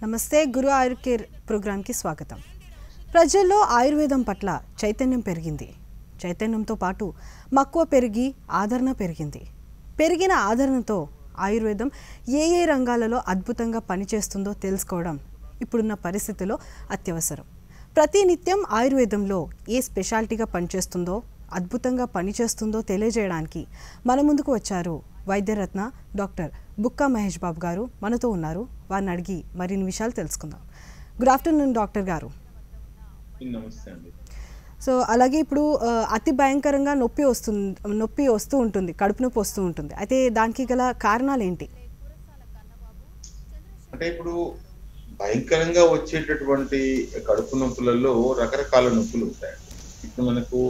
నమస్తే గురు ఆయుర్ కేర్ ప్రోగ్రామ్కి స్వాగతం. ప్రజల్లో ఆయుర్వేదం పట్ల చైతన్యం పెరిగింది. చైతన్యంతో పాటు మక్కువ పెరిగి ఆదరణ పెరిగింది. పెరిగిన ఆదరణతో ఆయుర్వేదం ఏ ఏ రంగాలలో అద్భుతంగా పనిచేస్తుందో తెలుసుకోవడం ఇప్పుడున్న పరిస్థితిలో అత్యవసరం. ప్రతినిత్యం ఆయుర్వేదంలో ఏ స్పెషాలిటీగా పనిచేస్తుందో అద్భుతంగా పనిచేస్తుందో తెలియజేయడానికి మన ముందుకు వచ్చారు వైద్యరత్న డాక్టర్ బుక్కా మహేష్ బాబు గారు మనతో ఉన్నారు. వారిని అడిగి మరిన్ని విషయాలు తెలుసుకుందాం. గుడ్ ఆఫ్టర్నూన్ డాక్టర్ గారు. సో అలాగే ఇప్పుడు అతి భయంకరంగా నొప్పి వస్తూ ఉంటుంది, కడుపు నొప్పి వస్తూ ఉంటుంది. అయితే దానికి గల కారణాలు ఏంటి? అంటే ఇప్పుడు భయంకరంగా వచ్చేటటువంటి కడుపు నొప్పులలో రకరకాల నొప్పులు ఉంటాయి. ఇప్పుడు మనకు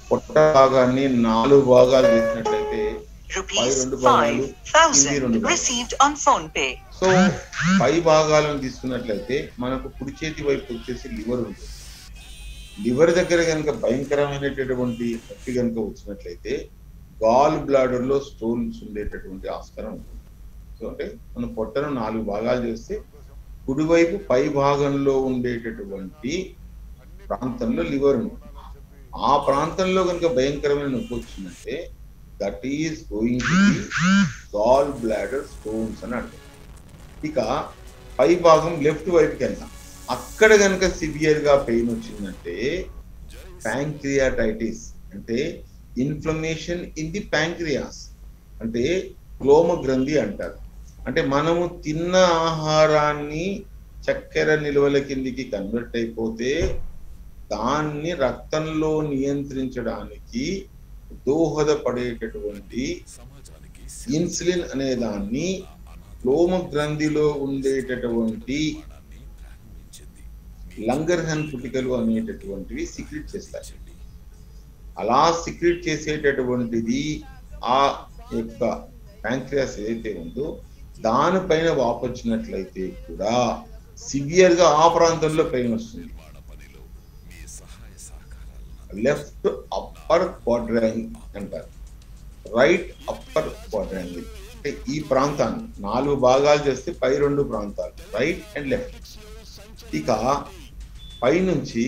పొట్ట భాగాన్ని 4 భాగాలు చేసినట్లయితే పై 2 భాగాలు కింది 2 భాగాలు. సో పై భాగాలను తీసుకున్నట్లయితే మనకు కుడి చేతి వైపు వచ్చేసి లివర్ ఉంటుంది. లివర్ దగ్గర కనుక భయంకరమైనటువంటి నొప్పి కనుక వచ్చినట్లయితే గాల్ బ్లాడర్ లో స్టోన్స్ ఉండేటటువంటి ఆస్కారం ఉంటుంది. సో అంటే మనం పొట్టను 4 భాగాలు చేస్తే కుడివైపు పై భాగంలో ఉండేటటువంటి ప్రాంతంలో లివర్ ఉంటుంది. ఆ ప్రాంతంలో కనుక భయంకరమైన నొప్పి వచ్చిందంటే that is going to be gall bladder stones అని అర్థం. ఇక పై భాగం లెఫ్ట్ వైపుకి వెళ్తాం. అక్కడ కనుక సివియర్ గా పెయిన్ వచ్చిందంటే ప్యాంక్రియాటైటిస్ అంటే ఇన్ఫ్లమేషన్ ఇన్ ది ప్యాంక్రియాస్ అంటే క్లోమ గ్రంథి అంటారు. అంటే మనము తిన్న ఆహారాన్ని చక్కెర నిల్వల కిందికి కన్వర్ట్ అయిపోతే దాన్ని రక్తంలో నియంత్రించడానికి దోహదపడేటటువంటి ఇన్సులిన్ అనే దాన్ని క్లోమ గ్రంథిలో ఉండేటటువంటి లంగర్హన్ పుటికలు అనేటటువంటివి సిక్రెట్ చేస్తాయి. అలా సిక్రెట్ చేసేటటువంటిది ఆ యొక్క ప్యాంక్రియాస్ ఏదైతే ఉందో దానిపైన వాపొచ్చినట్లయితే కూడా సివియర్ గా ఆ ప్రాంతంలో పెయిన్ వస్తుంది. లెఫ్ట్ అప్పర్ క్వాడ్రాంగిల్ అంటారు, రైట్ అప్పర్ క్వాడ్రాంగిల్ అంటే ఈ ప్రాంతాన్ని 4 భాగాలు చేస్తే పై 2 ప్రాంతాలు రైట్ అండ్ లెఫ్ట్. ఇక పై నుంచి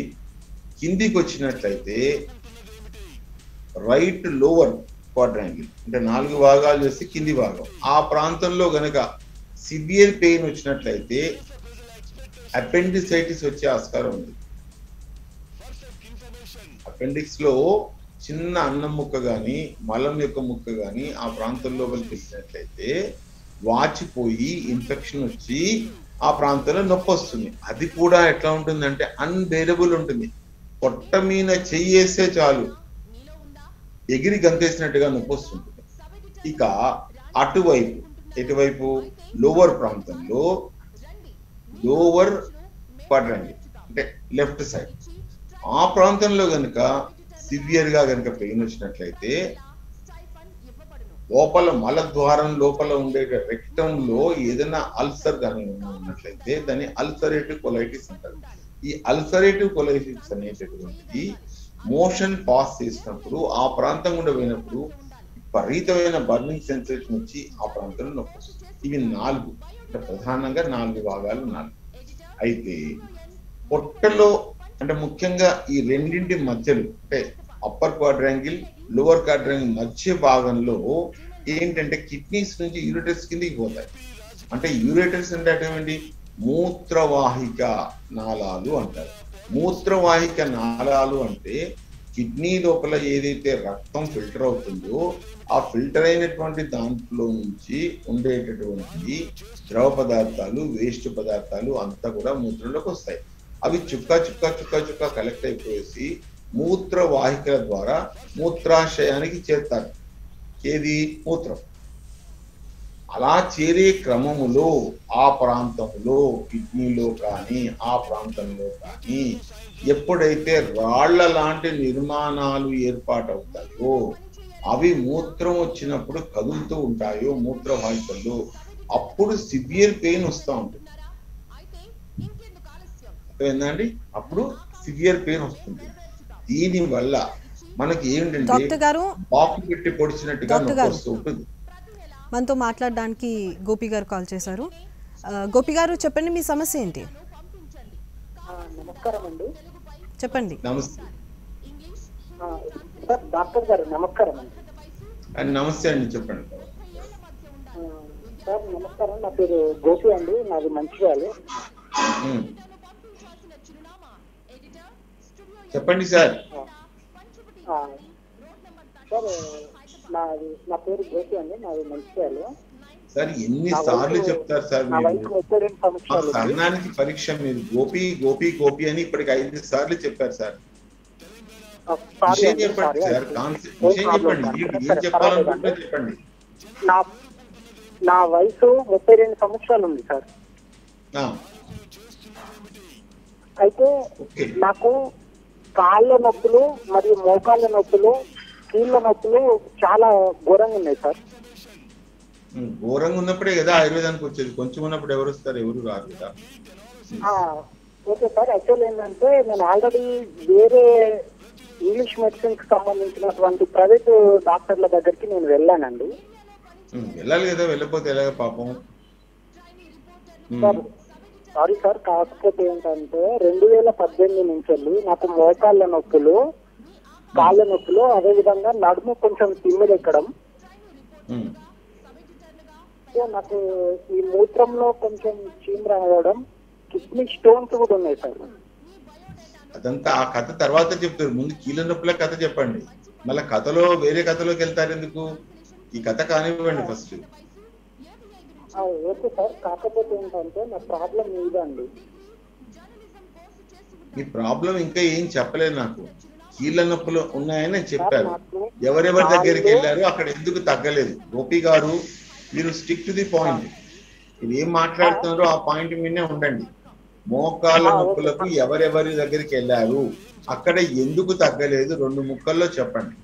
కిందికి వచ్చినట్లయితే రైట్ లోవర్ క్వాడ్రాంగిల్ అంటే 4 భాగాలు చేస్తే కింది భాగం. ఆ ప్రాంతంలో గనక సివియర్ పెయిన్ వచ్చినట్లయితే అపెండిసైటిస్ వచ్చే ఆస్కారం ఉంది. అపెండిక్స్ లో చిన్న అన్నం ముక్క గాని మలం యొక్క ముక్క గాని ఆ ప్రాంతం లోపలికి వెళ్ళినట్లయితే వాచిపోయి ఇన్ఫెక్షన్ వచ్చి ఆ ప్రాంతంలో నొప్పి వస్తుంది. అది కూడా ఎట్లా ఉంటుందంటే అన్బేరబుల్ ఉంటుంది. పొట్ట మీద చెయ్యేస్తే చాలు ఎగిరి గంతేసినట్టుగా నొప్పి వస్తుంది. ఇక అటువైపు ఎటువైపు లోవర్ ప్రాంతంలో లోవర్ క్వాడ్రాంగిల్ అంటే లెఫ్ట్ సైడ్ ఆ ప్రాంతంలో కనుక సివియర్ గా కనుక పెయిన్ వచ్చినట్లయితే లోపల మలద్వారం లోపల ఉండే రెక్టమ్ లో ఏదైనా అల్సర్ కానీ ఉన్నట్లయితే దాన్ని అల్సరేటివ్ కొలైటిస్ అంటారు. ఈ అల్సరేటివ్ కొలైటిస్ అనేటటువంటిది మోషన్ పాస్ చేసినప్పుడు ఆ ప్రాంతం గుండా పోయినప్పుడు విపరీతమైన బర్నింగ్ సెన్సేషన్ వచ్చి ఆ ప్రాంతంలో నొప్పి వస్తుంది. ఇవి 4 అంటే ప్రధానంగా 4 భాగాలు 4. అయితే పొట్టలో అంటే ముఖ్యంగా ఈ రెండింటి మధ్యలో అంటే అప్పర్ క్వాడ్రాంగిల్ లోవర్ క్వాడ్రాంగిల్ మధ్య భాగంలో ఏంటంటే కిడ్నీస్ నుంచి యూరేటర్స్ కిందికి పోతాయి. అంటే యూరేటర్స్ అంటే అటువంటి మూత్రవాహిక నాళాలు అంటారు. మూత్రవాహిక నాళాలు అంటే కిడ్నీ లోపల ఏదైతే రక్తం ఫిల్టర్ అవుతుందో ఆ ఫిల్టర్ అయినటువంటి దాంట్లో నుంచి ఉండేటటువంటి ద్రవ పదార్థాలు వేస్ట్ పదార్థాలు అంతా కూడా మూత్రంలోకి వస్తాయి. అవి చుక్క కలెక్ట్ అయిపోయేసి మూత్రవాహికల ద్వారా మూత్రాశయానికి చేరుతారు. ఏది మూత్రం. అలా చేరే క్రమములో ఆ ప్రాంతంలో కిడ్నీలో కానీ ఆ ప్రాంతంలో కానీ ఎప్పుడైతే రాళ్ల లాంటి నిర్మాణాలు ఏర్పాటవుతాయో అవి మూత్రం వచ్చినప్పుడు కదులుతూ ఉంటాయో మూత్రవాహికల్లో అప్పుడు సివియర్ పెయిన్ వస్తూ ఉంటుంది. ఏంటండి అప్పుడు సివియర్ పెయిన్ వస్తుంది. దీని వల్ల మనకి ఏంటంటే బాపు పెట్టి పొడిచినట్టుగా నొప్పి వస్తూ ఉంటుంది. మనతో మాట్లాడడానికి గోపి గారు కాల్ చేశారు. గోపి గారు చెప్పండి, మీ సమస్య ఏంటి? నమస్కారం అండి. చెప్పండి. నమస్తే సార్, డాక్టర్ గారు నమస్కారం అండి. నమస్తే అండి, చెప్పండి. సార్ నమస్కారం, నా పేరు గోపి అండి, నాది మంచిర్యాల. చెప్పండి సార్. సార్ నా పేరు గోపి అండి, నాది మంచిర్యాల. సార్ ఎన్ని సార్లు చెప్తారు సార్ మీరు? సహనానికి పరీక్ష. మీరు గోపి గోపి గోపి అని ఇప్పటికి 5 సార్లు చెప్పారు సార్. విషయం చెప్పండి సార్, విషయం చెప్పండి, ఏం చెప్పాలనుకుంటే చెప్పండి. నా వయసు 32 సంవత్సరాలు ఉంది సార్. అయితే నాకు కాళ్ళ నొప్పులు మరియు మోకాళ్ళ నొప్పులు, కీళ్ళ నొప్పులు చాలా ఘోరంగా ఉన్నాయి సార్. ఘోరంగా ఉన్నప్పుడే కదా ఆయుర్వేదానికి వచ్చేది. కొంచెం ఉన్నప్పుడు ఎవరు వస్తారు? ఎవరు రారు కదా. ఓకే సార్, యాక్చువల్ ఏంటంటే నేను ఆల్రెడీ వేరే ఇంగ్లీష్ మెడిసిన్ కి సంబంధించినటువంటి ప్రైవేట్ డాక్టర్ల దగ్గరికి నేను వెళ్ళానండి. వెళ్ళాలి కదా, వెళ్ళకపోతే ఎలాగ పాపం. సారీ సార్, కాకపోతే ఏంటంటే 2018 నుంచి వెళ్ళి నాకు మోకాళ్ళ నొప్పులు, కాళ్ళ నొప్పులు, అదే విధంగా నడుము కొంచెం తిమ్మిరెక్కడం, నాకు ఈ మూత్రంలో కొంచెం చీమ్ రావడం, కిడ్నీ స్టోన్స్ కూడా ఉన్నాయి సార్. అదంతా ఆ కథ తర్వాత చెప్తారు. ముందు కీళ్ళ నొప్పుల కథ చెప్పండి. మళ్ళీ కథలో వేరే కథలోకి వెళ్తారు ఎందుకు? ఈ కథ కానివ్వండి ఫస్ట్. ఓకే సార్, కాకపోతే ఏంటంటే నా ప్రాబ్లం ఇదండి. ఈ ప్రాబ్లం ఇంకా ఏం చెప్పలేదు నాకు. కీళ్ళ నొప్పులు ఉన్నాయని చెప్పారు. ఎవరెవరి దగ్గరికి వెళ్ళారు, అక్కడ ఎందుకు తగ్గలేదు? గోపి గారు, మీరు స్టిక్ టు ది పాయింట్. మీరు ఏం మాట్లాడుతున్నారో ఆ పాయింట్ మీదనే ఉండండి. మోకాళ్ళ నొప్పులకు ఎవరెవరి దగ్గరికి వెళ్ళారు, అక్కడ ఎందుకు తగ్గలేదు, 2 ముక్కల్లో చెప్పండి.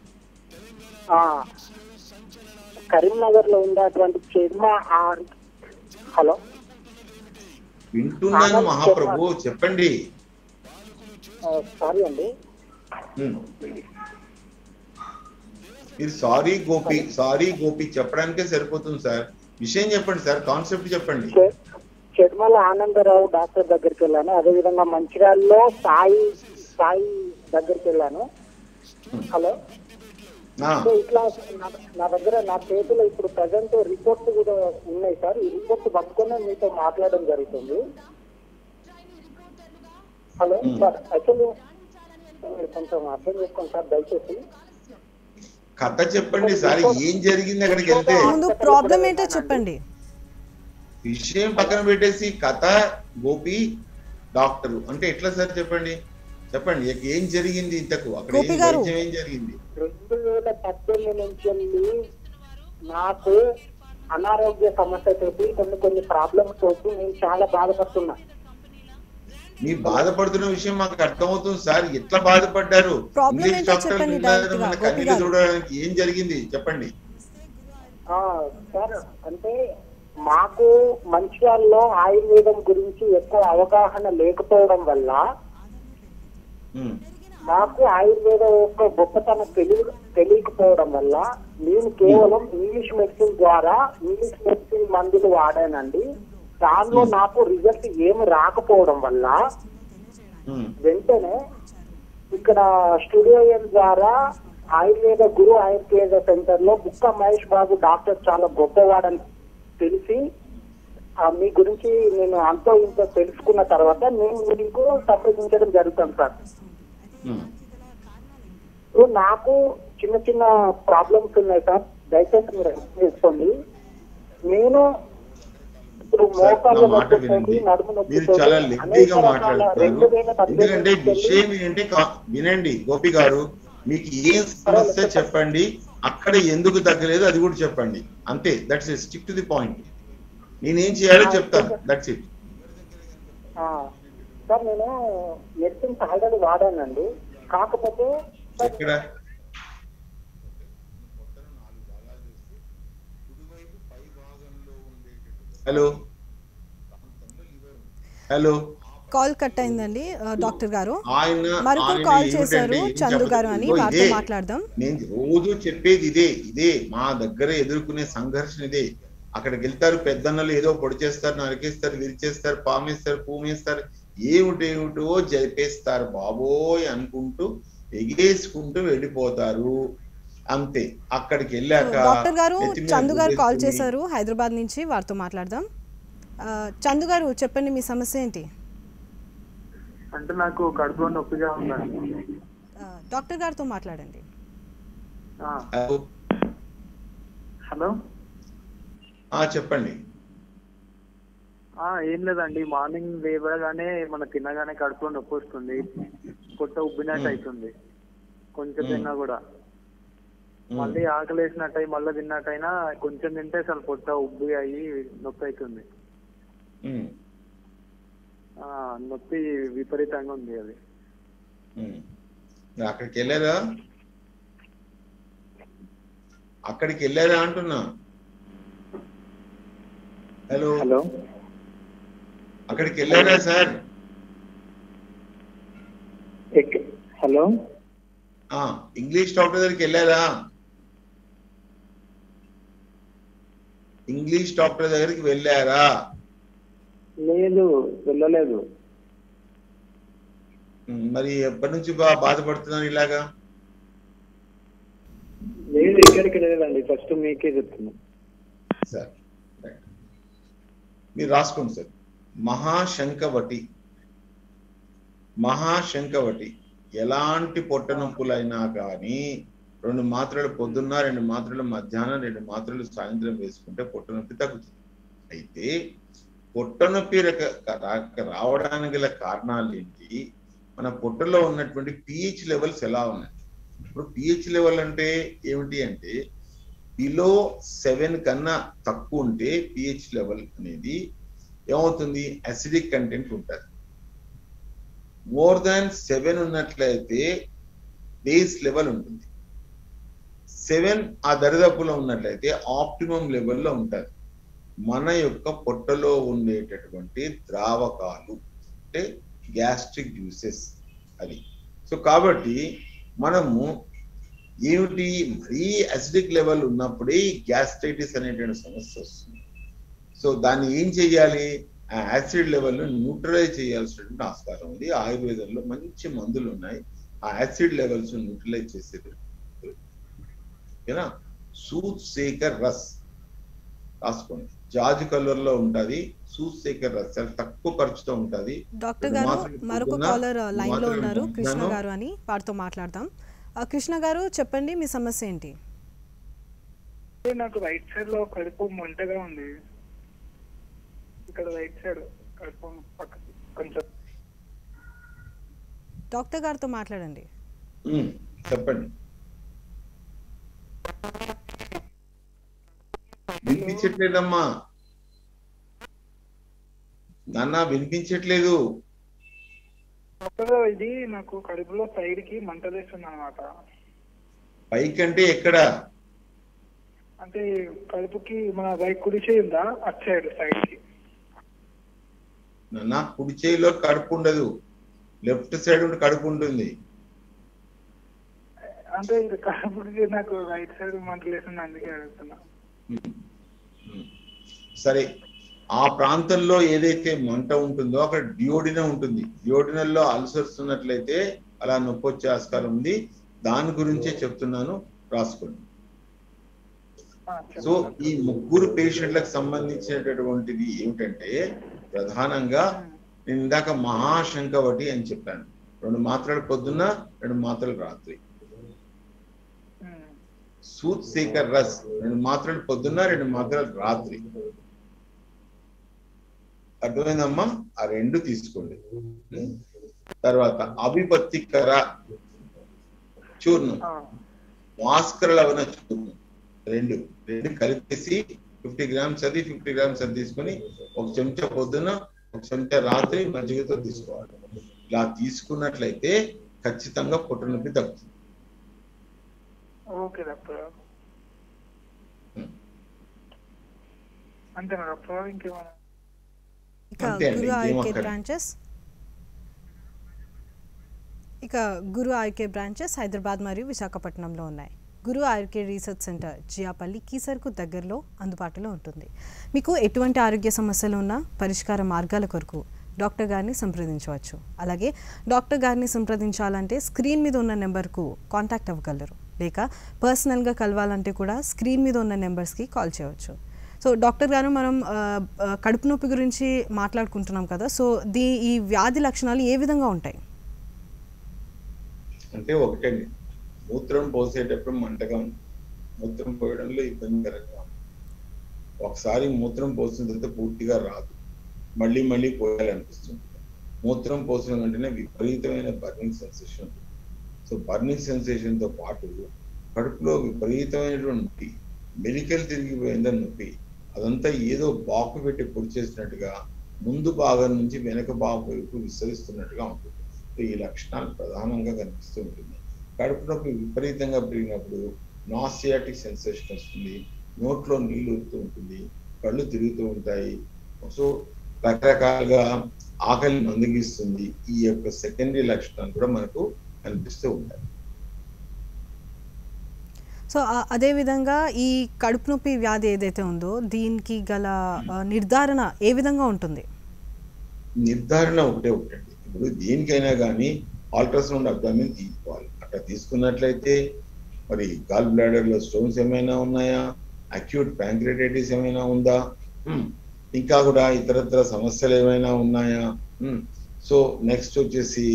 కరీంనగర్ లో ఉండేటువంటి హలో, వింటున్నాను మహాప్రభు, చెప్పండి. సారీ అండి, మీరు సారీ గోపి, సారీ గోపి చెప్పడానికే సరిపోతుంది సార్. విషయం చెప్పండి సార్, కాన్సెప్ట్ చెప్పండి. చెడ్మల ఆనందరావు డాక్టర్ దగ్గరికి వెళ్ళాను. అదే విధంగా మంచిర్యాలలో సాయి దగ్గరికి వెళ్ళాను. హలో, ఇట్లా నా దగ్గర నా చేతిలో ఇప్పుడు ప్రజెంట్ రిపోర్ట్స్ కూడా ఉన్నాయి సార్. ఈ రిపోర్ట్స్ పట్టుకుని మీతో మాట్లాడడం జరుగుతుంది. హలో సార్, యాక్చువల్లీ కొంచెం అర్థం చేసుకోండి సార్ దయచేసి. కథ చెప్పండి సార్, ఏం జరిగింది అక్కడికి వెళ్తే? ప్రాబ్లం ఏంటో చెప్పండి. విషయం పక్కన పెట్టేసి కథ గోపి డాక్టర్ అంటే ఎట్లా సార్? చెప్పండి చెప్పండి, ఏం జరిగింది ఇంతకు అక్కడ? ఏం జరిగింది? 2018 నుంచి నాకు అనారోగ్య సమస్యతోటి కొన్ని ప్రాబ్లమ్స్ తోటి నేను చాలా బాధపడుతున్నా. మీ బాధపడుతున్న విషయం మాకు అర్థమవుతుంది సార్. ఎట్లా బాధపడ్డారు? ఇంగ్లీష్ డాక్టర్ చూడడానికి ఏం జరిగింది చెప్పండి సార్. అంటే మాకు మంచిర్యాలలో ఆయుర్వేదం గురించి ఎక్కువ అవగాహన లేకపోవడం వల్ల మాకు ఆయుర్వేదం యొక్క గొప్పతనం తెలియకపోవడం వల్ల నేను కేవలం ఇంగ్లీష్ మెడిసిన్ ద్వారా ఇంగ్లీష్ మెడిసిన్ మందులు వాడానండి. దానిలో నాకు రిజల్ట్ ఏమి రాకపోవడం వల్ల వెంటనే ఇక్కడ స్టూడియో ద్వారా ఆయుర్వేద గురు ఆయుర్వేద సెంటర్ లో బుక్క మహేష్ బాబు డాక్టర్ చాలా గొప్పవాడని తెలిసి మీ గురించి నేను అంతో ఇంతో తెలుసుకున్న తర్వాత నేను మీకు సంప్రదించడం జరుగుతుంది సార్. నాకు చిన్న చిన్న ప్రాబ్లమ్స్ ఉన్నాయి సార్, దయచేసి మీరు అర్థం చేసుకోండి. నేను ఇప్పుడు మోకాళ్ళ నొప్పి, నడుము నొప్పి, ఎందుకంటే విషయం ఏంటంటే వినండి గోపి గారు, మీకు ఏం సమస్య చెప్పండి, అక్కడ ఎందుకు తగ్గలేదు అది కూడా చెప్పండి. అంతే, that's it, stick to the point. నేనేం చేయాలో చెప్తాను, దట్స్ ఇట్. సార్ నేను మెడిసిన్స్ ఆల్రెడీ వాడానండి, కాకపోతే ఇక్కడ హలో హలో కాల్ కట్ అయిందండి డాక్టర్ గారు. మరొకరు కాల్ చేశారు, చందు గారు అని, వారితో మాట్లాడదాం. నేను రోజు చెప్పేది ఇదే, మా దగ్గర ఎదుర్కొనే సంఘర్షణ ఇదే. అక్కడికి వెళ్తారు, పెద్దన్నలు ఏదో పొడి చేస్తారు, నరికేస్తారు, విరిచేస్తారు, పామేస్తారు, పూమేస్తారు, ఏమిటేమిటో జరిపేస్తారు బాబోయ్ అనుకుంటూ ఎగేసుకుంటూ వెళ్ళిపోతారు. అంతే. అక్కడికి వెళ్ళాక డాక్టర్ గారు నెత్తి మీద చందు గారు కాల్ గుడ్డేసుకుని చేశారు హైదరాబాద్ నుంచి, వారితో మాట్లాడదాం. చందు గారు చెప్పండి, మీ సమస్య ఏంటి? అంటే నాకు కడుపులో నొప్పిగా ఉందండి. డాక్టర్ గారితో మాట్లాడండి. హలో, చెప్పండి. ఏం లేదండి, మార్నింగ్ లేవగానే మన తినగానే కడుపులో నొప్పి వస్తుంది, పొట్ట ఉబ్బినట్టు అవుతుంది, కొంచెం తిన్నా కూడా. మళ్ళీ ఆకలి వేసినట్టు మళ్ళీ తిన్నట్టయినా కొంచెం తింటే అసలు పొట్ట ఉబ్బి అయ్యి నొప్పి అవుతుంది. నొప్పి విపరీతంగా ఉంది అది. అక్కడికి వెళ్ళారా? అక్కడికి వెళ్ళారా అంటున్నా. హలో హలో, అక్కడికి వెళ్ళారా సార్? హలో, ఇంగ్లీష్ డాక్టర్ దగ్గరికి వెళ్ళారా? ఇంగ్లీష్ డాక్టర్ దగ్గరికి వెళ్ళారా? లేదు, వెళ్ళలేదు. మరి ఎప్పటి నుంచి బాధపడుతున్నారు ఇలాగా? లేదు, ఎక్కడికి లేదండి, ఫస్ట్ మీకే చెప్తున్నా సార్. మీరు రాసుకోండి సార్. మహాశంకవటి ఎలాంటి పొట్ట నొప్పులైనా కానీ 2 మాత్రలు పొద్దున్న, 2 మాత్రలు మధ్యాహ్నం, 2 మాత్రలు సాయంత్రం వేసుకుంటే పొట్ట నొప్పి తగ్గుతుంది. అయితే పొట్ట నొప్పి రావడానికి గల కారణాలు ఏంటి? మన పొట్టలో ఉన్నటువంటి పిహెచ్ లెవెల్స్ ఎలా ఉన్నాయి? ఇప్పుడు పిహెచ్ లెవెల్ అంటే ఏమిటి అంటే బిలో 7 కన్నా తక్కువ ఉంటే పిహెచ్ లెవెల్ అనేది ఏమవుతుంది? అసిడిక్ కంటెంట్ ఉంటుంది. మోర్ దాన్ 7 ఉన్నట్లయితే బేస్ లెవెల్ ఉంటుంది. 7 ఆ దరిదాపులో ఉన్నట్లయితే ఆప్టిమం లెవెల్లో ఉంటుంది. మన యొక్క పొట్టలో ఉండేటటువంటి ద్రావకాలు అంటే గ్యాస్ట్రిక్ జ్యూసెస్ అది. సో కాబట్టి మనము ఏమిటి, మరీ అసిడిక్ లెవెల్ ఉన్నప్పుడే గ్యాస్ట్రైటిస్ అనేటువంటి సమస్య వస్తుంది. సో దాన్ని ఏం చేయాలి? ఆ యాసిడ్ లెవెల్ను న్యూట్రలైజ్ చేయాల్సినటువంటి ఆస్కారం ఉంది. ఆయుర్వేదంలో మంచి మందులు ఉన్నాయి ఆ యాసిడ్ లెవెల్స్ న్యూట్రలైజ్ చేసేది. ఓకేనా? సూత్ సేకర్ రస్ రాసుకోండి, జాజి కలర్ లో ఉంటది. సూత్ సేకర్ రస్ చాలా తక్కువ ఖర్చుతో ఉంటది. డాక్టర్ గారు మరొక కాలర్ లైన్ లో ఉన్నారు, కృష్ణ గారు అని, వారితో మాట్లాడదాం. కృష్ణ గారు చెప్పండి, మీ సమస్య ఏంటి? నాకు రైట్ సైడ్ లో కడుపు మంటగా ఉంది, ఇక్కడ రైట్ సైడ్ కడుపు పక్కకి కొంచెం. డాక్టర్ గారితో మాట్లాడండి. చెప్పండి. వినిపించట్లేదమ్మా నాన్న, వినిపించట్లేదు. డాక్టర్ ఇది నాకు కడుపులో సైడ్ కి మంట వేస్తుంది అనమాట. పైకంటే ఎక్కడ? అంటే కడుపుకి మన రైట్ కుడి చేయి ఉందా, అటు సైడ్ సైడ్ కి. నాన్న, కుడి చేయిలో కడుపు ఉండదు, లెఫ్ట్ సైడ్ కడుపు ఉంటుంది. అంటే ఇది కడుపుకి నాకు రైట్ సైడ్ మంట లేస్తుంది, అందుకే అడుగుతున్నా. సరే, ఆ ప్రాంతంలో ఏదైతే మంట ఉంటుందో అక్కడ డియోడినం ఉంటుంది. డియోడినల్లో అల్సర్స్ ఉన్నట్లయితే అలా నొప్పి వచ్చే ఆస్కారం ఉంది. దాని గురించే చెప్తున్నాను, రాసుకోండి. సో ఈ 3 పేషెంట్లకు సంబంధించినటువంటిది ఏమిటంటే ప్రధానంగా నేను ఇందాక మహాశంకవటి అని చెప్పాను. 2 మాత్రలు పొద్దున్న, 2 మాత్రలు రాత్రి. సూత్ సేకర్ రస్ 2 మాత్రలు పొద్దున్న, 2 మాత్రలు రాత్రి. అర్థమైందమ్మా? ఆ 2 తీసుకోండి. తర్వాత అభిపత్తికర చూర్ణం, భాస్కర లవణ చూర్ణం 2 కలిపేసి 50 గ్రామ్స్ అది 50 గ్రామ్స్ అది తీసుకొని 1 చెంచా పొద్దున, 1 చెంచా రాత్రి మజ్జిగతో తీసుకోవాలి. ఇలా తీసుకున్నట్లయితే ఖచ్చితంగా పొట్ట నొప్పి తగ్గుతుంది. ఓకే డాక్టర్, అంతేనా డాక్టర్? ఇంకేమైనా? ఇక గురు ఐకే బ్రాంచెస్ హైదరాబాద్ మరియు విశాఖపట్నంలో ఉన్నాయి. గురు ఆయుర్వేద రీసెర్చ్ సెంటర్ జియాపల్లి కీసర్కు దగ్గరలో అందుబాటులో ఉంటుంది. మీకు ఎటువంటి ఆరోగ్య సమస్యలు ఉన్నా పరిష్కార మార్గాల కొరకు డాక్టర్ గారిని సంప్రదించవచ్చు. అలాగే డాక్టర్ గారిని సంప్రదించాలంటే స్క్రీన్ మీద ఉన్న నెంబర్కు కాంటాక్ట్ అవ్వగలరు. లేక పర్సనల్గా కలవాలంటే కూడా స్క్రీన్ మీద ఉన్న నెంబర్స్కి కాల్ చేయవచ్చు. సో డాక్టర్ గారు, మనం కడుపు నొప్పి గురించి మాట్లాడుకుంటున్నాం కదా, సో ఈ వ్యాధి లక్షణాలు ఏ విధంగా ఉంటాయి? అంటే ఒకటండి, మూత్రం పోసేటప్పుడు మంటగా ఉంది, మూత్రం పోయడంలో ఇబ్బందికరంగా ఉంది. ఒకసారి మూత్రం పోసిన తర్వాత పూర్తిగా రాదు, మళ్ళీ మళ్ళీ పోయాలనిపిస్తుంది. మూత్రం పోసిన వెంటనే విపరీతమైన బర్నింగ్ సెన్సేషన్ ఉంటుంది. సో బర్నింగ్ సెన్సేషన్తో పాటు కడుపులో విపరీతమైనటువంటి నొప్పి, మెలికలు తిరిగిపోయిందని నొప్పి, అదంతా ఏదో బాకు పెట్టి పొడి చేసినట్టుగా ముందు భాగం నుంచి వెనక భాగం వైపు విస్తరిస్తున్నట్టుగా ఉంటుంది. సో ఈ లక్షణాలు ప్రధానంగా కనిపిస్తూ ఉంటుంది. కడుపు నొప్పి విపరీతంగా పెరిగినప్పుడు నాసియాటిక్ సెన్సేషన్ వస్తుంది, నోట్లో నీళ్లు ఊరుతూ ఉంటుంది, కళ్ళు తిరుగుతూ ఉంటాయి. సో రకరకాలుగా ఆకలి మందగిస్తుంది. ఈ యొక్క సెకండరీ లక్షణాలు కూడా మనకు కనిపిస్తూ ఉంటాయి. సో అదేవిధంగా ఈ కడుపు నొప్పి వ్యాధి ఏదైతే ఉందో దీనికి గల నిర్ధారణ ఏ విధంగా ఉంటుంది? నిర్ధారణ ఒకటండి. ఇప్పుడు దేనికైనా కానీ అల్ట్రాసౌండ్ అబ్డామిన్ తీసుకోవాలి. అట్లా తీసుకున్నట్లయితే మరి గాల్ బ్లాడర్లో స్టోన్స్ ఏమైనా ఉన్నాయా, అక్యూట్ ప్యాంక్రియాటైటిస్ ఏమైనా ఉందా, ఇంకా కూడా ఇతరత్ర సమస్యలు ఏమైనా ఉన్నాయా. సో నెక్స్ట్ వచ్చేసి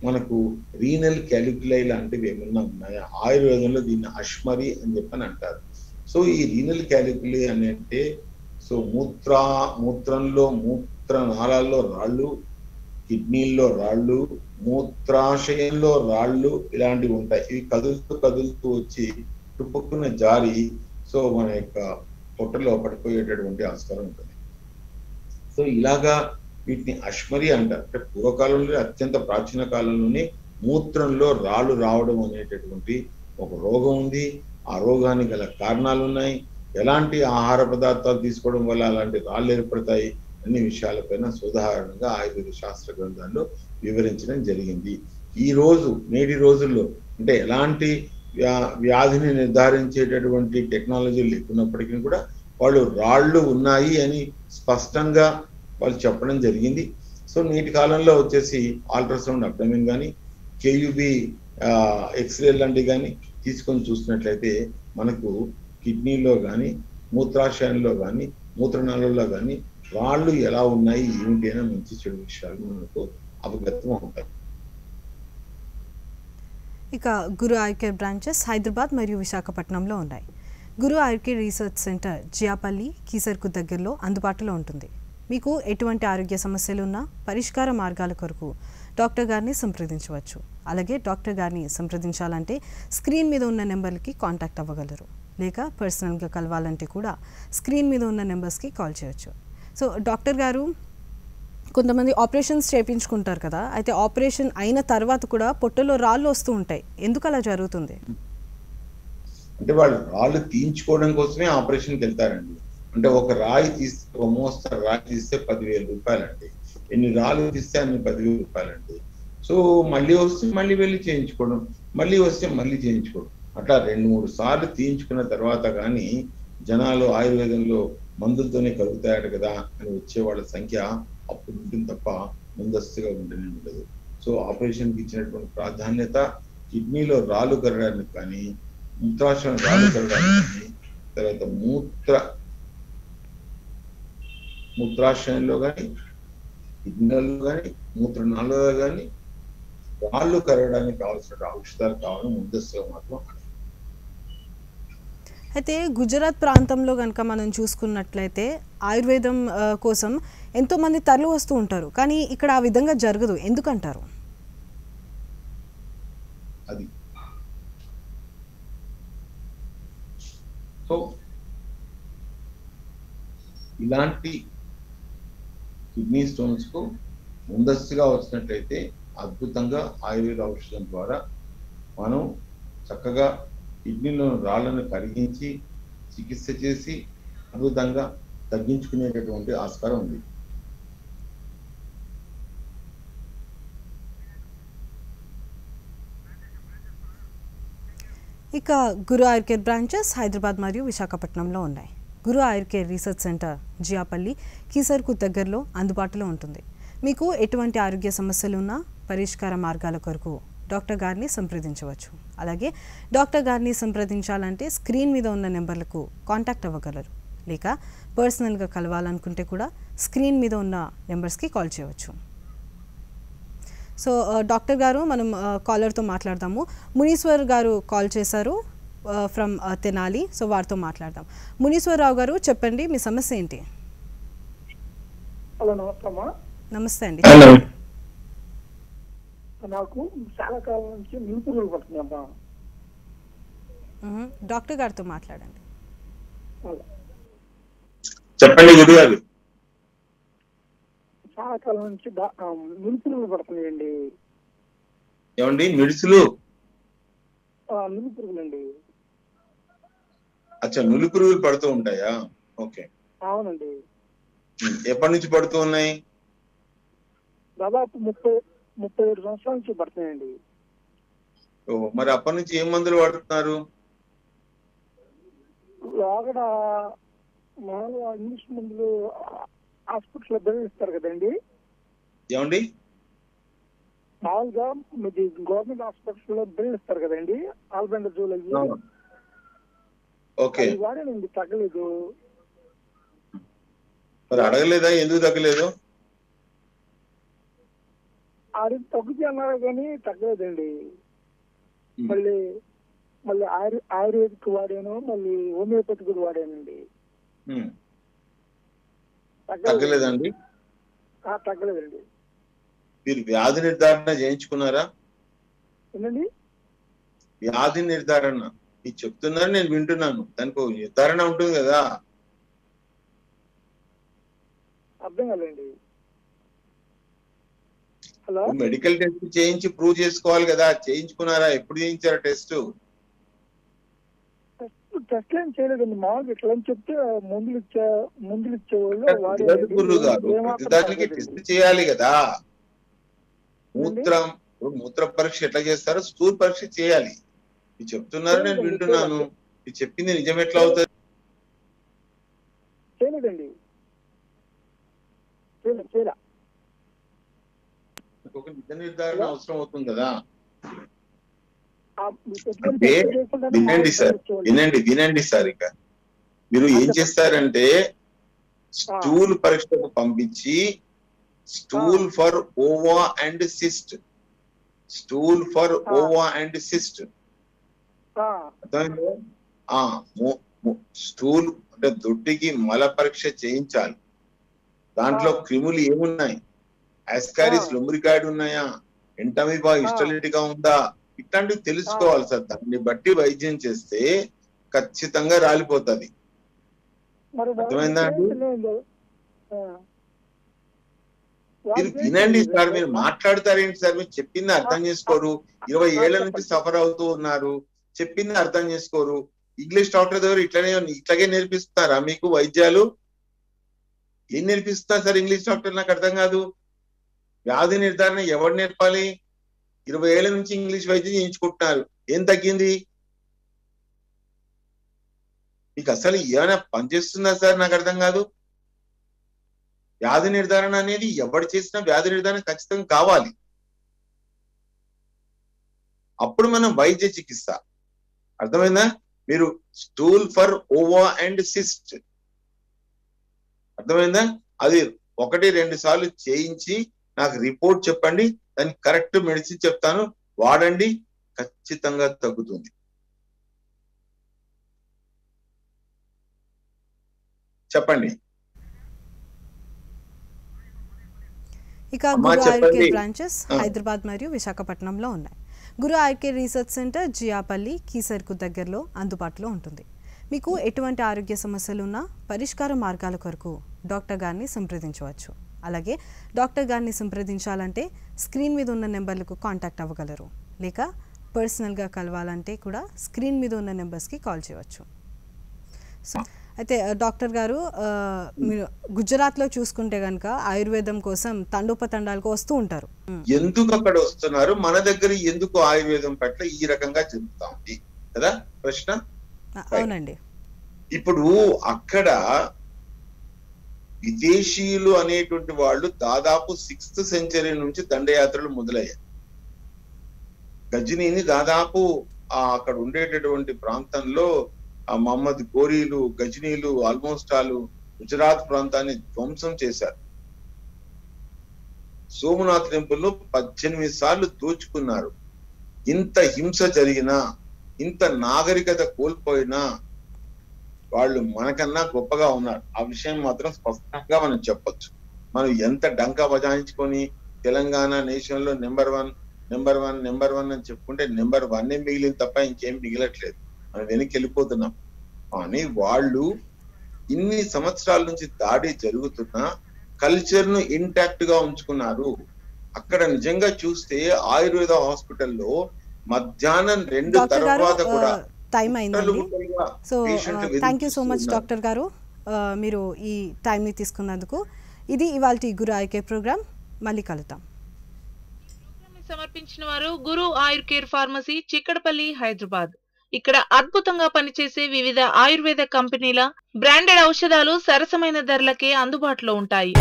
మనకు రీనల్ క్యాలిక్యులై లాంటివి ఏమన్నా ఉన్నాయా. ఆయుర్వేదంలో దీన్ని అష్మరి అని చెప్పని అంటారు. సో ఈ రీనల్ క్యాలిక్యులై అని అంటే సో మూత్రంలో మూత్రనాళాల్లో రాళ్ళు, కిడ్నీల్లో రాళ్ళు, మూత్రాశయంలో రాళ్ళు ఇలాంటివి ఉంటాయి. ఇవి కదులుతూ వచ్చి టుప్పుక్కున జారి సో మన యొక్క పొట్టలో పడిపోయేటటువంటి ఆస్కారం ఉంటుంది. సో ఇలాగా వీటిని అష్మరి అంటారు. అంటే పూర్వకాలంలో అత్యంత ప్రాచీన కాలంలోనే మూత్రంలో రాళ్ళు రావడం అనేటటువంటి ఒక రోగం ఉంది. ఆ రోగానికి గల కారణాలు ఉన్నాయి. ఎలాంటి ఆహార పదార్థాలు తీసుకోవడం వల్ల అలాంటి రాళ్ళు ఏర్పడతాయి అన్ని విషయాలపైన సుధారణంగా ఆయుర్వేద శాస్త్ర గ్రంథాల్లో వివరించడం జరిగింది. నేటి రోజుల్లో అంటే ఎలాంటి వ్యాధిని నిర్ధారించేటటువంటి టెక్నాలజీ లేకున్నప్పటికీ కూడా వాళ్ళు రాళ్ళు ఉన్నాయి అని స్పష్టంగా వాళ్ళు చెప్పడం జరిగింది. సో నేటి కాలంలో వచ్చేసి అల్ట్రాసౌండ్ అబ్డామిన్ కానీ, కేయుబి ఎక్స్రే లాంటివి కానీ తీసుకొని చూసినట్లయితే మనకు కిడ్నీలో కానీ, మూత్రాశయంలో కానీ, మూత్రనాళంలో కానీ రాళ్ళు ఎలా ఉన్నాయి ఏమిటి అయినా మంచి చెడు విషయాలు మనకు అవగతం అవుతాయి. ఇక గురు ఆయుర్వేద బ్రాంచెస్ హైదరాబాద్ మరియు విశాఖపట్నంలో ఉన్నాయి. గురు ఆయుర్వేద రీసెర్చ్ సెంటర్ జియాపల్లి కీసర్కు దగ్గరలో అందుబాటులో ఉంటుంది. మీకు ఎటువంటి ఆరోగ్య సమస్యలు ఉన్నా పరిష్కార మార్గాల కొరకు డాక్టర్ గారిని సంప్రదించవచ్చు. అలాగే డాక్టర్ గారిని సంప్రదించాలంటే స్క్రీన్ మీద ఉన్న నెంబర్కి కాంటాక్ట్ అవ్వగలరు. లేక పర్సనల్గా కలవాలంటే కూడా స్క్రీన్ మీద ఉన్న నెంబర్స్కి కాల్ చేయొచ్చు. సో డాక్టర్ గారు, కొంతమంది ఆపరేషన్స్ చేయించుకుంటారు కదా, అయితే ఆపరేషన్ అయిన తర్వాత కూడా పొట్టలో రాళ్ళు వస్తూ ఉంటాయి. ఎందుకు అలా జరుగుతుంది? అంటే వాళ్ళు రాళ్ళు తీయించుకోవడం కోసమే ఆపరేషన్కి వెళ్తారండి. అంటే ఒక మోస్తరు రాయి తీస్తే 10,000 రూపాయలండి. ఎన్ని రాళ్ళు తీస్తే అన్ని 10,000 రూపాయలండి. సో మళ్ళీ వస్తే మళ్ళీ వెళ్ళి చేయించుకోవడం, మళ్ళీ వస్తే మళ్ళీ చేయించుకోవడం, అట్లా 2-3 సార్లు తీయించుకున్న తర్వాత కానీ జనాలు ఆయుర్వేదంలో మందులతోనే కలుగుతాయట కదా అని వచ్చే వాళ్ళ సంఖ్య అప్పుడు ఉంటుంది తప్ప ముందస్తుగా ఉంటూనే ఉండదు. సో ఆపరేషన్కి ఇచ్చినటువంటి ప్రాధాన్యత కిడ్నీలో రాళ్ళు కరగడానికి కానీ, మూత్రాశయం రాళ్ళు కరగడానికి కానీ, తర్వాత మూత్రాశయంలో కానీ, కిడ్నీలలో కానీ, మూత్రనాళాలలో కానీ రాళ్ళు కరగడానికి కావాల్సిన ఔషధాలు కావాలని ముందస్తుగా మాత్రం. అయితే గుజరాత్ ప్రాంతంలో కనుక మనం చూసుకున్నట్లయితే ఆయుర్వేదం కోసం ఎంతోమంది తరలి వస్తూ ఉంటారు, కానీ ఇక్కడ ఆ విధంగా జరగదు. ఎందుకంటారు? అది సో ఇలాంటి కిడ్నీ స్టోన్స్ కు ముందస్తుగా వచ్చినట్లయితే అద్భుతంగా ఆయుర్వేద ఔషధం ద్వారా మనం చక్కగా కిడ్నీలో రాళ్లను కరిగించి చికిత్స చేసి అద్భుతంగా తగ్గించుకునేటటువంటి ఆస్కారం ఉంది. ఇక గురు ఆయుర్ కేర్ బ్రాంచెస్ హైదరాబాద్ మరియు విశాఖపట్నంలో ఉన్నాయి. గురు ఆయుర్ కేర్ రీసెర్చ్ సెంటర్ జియాపల్లి కీసర్కు దగ్గరలో అందుబాటులో ఉంటుంది. మీకు ఎటువంటి ఆరోగ్య సమస్యలు ఉన్నా పరిష్కార మార్గాల కొరకు డాక్టర్ గారిని సంప్రదించవచ్చు. అలాగే డాక్టర్ గారిని సంప్రదించాలంటే స్క్రీన్ మీద ఉన్న నెంబర్లకు కాంటాక్ట్ అవ్వగలరు. లేక పర్సనల్గా కలవాలనుకుంటే కూడా స్క్రీన్ మీద ఉన్న నెంబర్స్కి కాల్ చేయవచ్చు. సో డాక్టర్ గారు, మనం కాలర్తో మాట్లాడదాము. మునీశ్వర్ గారు కాల్ చేశారు ఫ్రమ్ తెనాలి. సో వారితో మాట్లాడదాం. మునీశ్వరరావు గారు, చెప్పండి, మీ సమస్య ఏంటి? హలో, నమస్తేమ్మా. నమస్తే అండి. నాకు చాలా కాలం నుంచి నిలుపురులు పడుతుందమ్మా. డాక్టర్ గారితో మాట్లాడండి. చెప్పండి గురుగారు. చాలా కాలం నుంచి నిలుపురులు పడుతున్నాయండి. ఏమండి మిడుసులు? నిలుపురుగులండి. అచ్చా, నులిపురుగులు పడుతూ ఉంటాయా? ఓకే, అవునండి. ఎప్పటి నుంచి పడుతూ ఉన్నాయి? దాదాపు 37 సంవత్సరాల నుంచి పడుతున్నాయండి. మరి అప్పటి నుంచి ఏం మందులు వాడుతున్నారు? అక్కడ మామూలుగా ఇంగ్లీష్ మందులు హాస్పిటల్లో బిల్ ఇస్తారు కదండి. ఏమండి? మామూలుగా మీది గవర్నమెంట్ హాస్పిటల్లో బిల్ ఇస్తారు కదండి, ఆల్బెండజోల్ అవి. ఓకే, వాడేనండి, తగ్గలేదు. మరి అడగలేదా ఎందుకు తగ్గలేదు? అది తగ్గుతుంది అన్నారు కానీ తగ్గలేదండి. మళ్ళీ ఆయుర్వేదిక్ వాడాను, మళ్ళీ హోమియోపతిక్ వాడానండి. తగ్గలేదండి? తగ్గలేదండి. మీరు వ్యాధి నిర్ధారణ చేయించుకున్నారా? ఏంటండి? వ్యాధి నిర్ధారణ మీరు చెప్తున్నారు, నేను వింటున్నాను. దానికి ఒక నిర్ధారణ ఉంటుంది కదా. అర్థం కాలేండి. హలో, మెడికల్ టెస్ట్ చేయించి ప్రూవ్ చేసుకోవాలి కదా. చేయించుకున్నారా? ఎప్పుడు చేయించారా టెస్ట్? టెస్ట్ ఏం చేయలేదండి. మామూలుగా ఇట్లా అని చెప్తే మందులు ఇచ్చేవాళ్ళు. దానికి టెస్ట్ చేయాలి కదా. మూత్ర పరీక్ష ఎట్లా చేస్తారో స్టూల్ పరీక్ష చేయాలి. మీరు చెప్తున్నారు, నేను వింటున్నాను. మీరు చెప్పింది నిజం ఎట్లా అవుతుంది? చేయలేదండి. ఒక నిజ నిర్ధారణ అవసరం అవుతుంది కదా. వినండి సార్. ఇక మీరు ఏం చేస్తారంటే స్టూల్ పరీక్షకు పంపించి stool for ova and cyst, stool అంటే దొడ్డికి మల పరీక్ష చేయించాలి. దాంట్లో క్రిములు ఏమున్నాయి, ఆస్కారిస్ లొంబ్రికాయిడ్ ఉన్నాయా, ఎంటమీబా హిస్టోలిటికా ఉందా, ఇట్లాంటివి తెలుసుకోవాలి సార్. దాన్ని బట్టి వైద్యం చేస్తే ఖచ్చితంగా రాలిపోతుంది. అర్థమైందా అండి? మీరు వినండి సార్. మీరు మాట్లాడతారేంటి సార్? మీరు చెప్పింది అర్థం చేసుకోరు. 20 ఏళ్ల నుంచి సఫర్ అవుతూ ఉన్నారు, చెప్పింది అర్థం చేసుకోరు. ఇంగ్లీష్ డాక్టర్ దగ్గర ఇట్లాగే నేర్పిస్తారా మీకు వైద్యాలు? ఏం నేర్పిస్తున్నారు సార్ ఇంగ్లీష్ డాక్టర్? నాకు అర్థం కాదు. వ్యాధి నిర్ధారణ ఎవరు నేర్పాలి? 20 ఏళ్ల నుంచి ఇంగ్లీష్ వైద్యం చేయించుకుంటున్నారు, ఏం తగ్గింది మీకు? అసలు ఏమైనా పనిచేస్తుందా సార్? నాకు అర్థం కాదు. వ్యాధి నిర్ధారణ అనేది ఎవరు చేసినా వ్యాధి నిర్ధారణ ఖచ్చితంగా కావాలి. అప్పుడు మనం వైద్య చికిత్స. అర్థమైందా? మీరు stool for ova and cyst, అర్థమైందా? అది 1-2 సార్లు చేయించి నాకు రిపోర్ట్ చెప్పండి. దానికి కరెక్ట్ మెడిసిన్ చెప్తాను, వాడండి, ఖచ్చితంగా తగ్గుతుంది. చెప్పండి. ఇక గురు ఆయుర్ కేర్ బ్రాంచెస్ హైదరాబాద్ మరియు విశాఖపట్నంలో ఉన్నాయి. గురు ఆయుర్ కేర్ రీసెర్చ్ సెంటర్ జియాపల్లి కీసర్కు దగ్గరలో అందుబాటులో ఉంటుంది. మీకు ఎటువంటి ఆరోగ్య సమస్యలు ఉన్నా పరిష్కార మార్గాల కొరకు డాక్టర్ గారిని సంప్రదించవచ్చు. అలాగే డాక్టర్ గారిని సంప్రదించాలంటే స్క్రీన్ మీద ఉన్న నెంబర్లకు కాంటాక్ట్ అవ్వగలరు. లేక పర్సనల్గా కలవాలంటే కూడా స్క్రీన్ మీద ఉన్న నెంబర్స్కి కాల్ చేయవచ్చు. సో అయితే డాక్టర్ గారు, మీరు గుజరాత్లో చూసుకుంటే కనుక ఆయుర్వేదం కోసం తండోపతండాలకు వస్తూ ఉంటారు. ఎందుకు అక్కడ వస్తున్నారు? మన దగ్గర ఎందుకు ఆయుర్వేదం పట్ల ఈ రకంగా చెప్తా ఉంది? కదా ప్రశ్న. అవునండి. ఇప్పుడు అక్కడ విదేశీయులు అనేటువంటి వాళ్ళు దాదాపు 6th సెంచరీ నుంచి దండయాత్రలు మొదలయ్యాయి. గజనీని దాదాపు అక్కడ ఉండేటటువంటి ప్రాంతంలో మహమ్మద్ గోరీలు, గజనీలు ఆల్మోస్ట్ వాళ్ళు గుజరాత్ ప్రాంతాన్ని ధ్వంసం చేశారు. సోమనాథ్ టెంపుల్ 18 సార్లు దోచుకున్నారు. ఇంత హింస జరిగినా, ఇంత నాగరికత కోల్పోయినా వాళ్ళు మనకన్నా గొప్పగా ఉన్నారు. ఆ విషయం మాత్రం స్పష్టంగా మనం చెప్పొచ్చు. మనం ఎంత డంకా బజాయించుకొని తెలంగాణ నేషన్ లో నెంబర్ వన్ అని చెప్పుకుంటే నెంబర్ 1 మిగిలింది తప్ప ఇంకేం మిగిలట్లేదు. మనం వెనక్కి వెళ్ళిపోతున్నాం. కానీ వాళ్ళు ఇన్ని సంవత్సరాల నుంచి దాడి జరుగుతున్నా కల్చర్ ను ఇంటాక్ట్ గా ఉంచుకున్నారు. అక్కడ నిజంగా చూస్తే ఆయుర్వేద హాస్పిటల్లో మధ్యాహ్నం 2 తర్వాత కూడా టైం అయిందండి. So thank you so much doctor గారు, మీరు ఈ టైంని తీసుకున్నందుకు. ఇది ఇవాల్టి గురు ఐ కేర్ ప్రోగ్రామ్. మళ్ళీ కలుద్దాం. సమర్పించిన వారు గురు ఆయుర్ కేర్ ఫార్మసీ, చిక్కడపల్లి, హైదరాబాద్. ఇక్కడ అద్భుతంగా పనిచేసే వివిధ ఆయుర్వేద కంపెనీల బ్రాండెడ్ ఔషధాలు సరసమైన ధరలకే అందుబాటులో ఉంటాయి.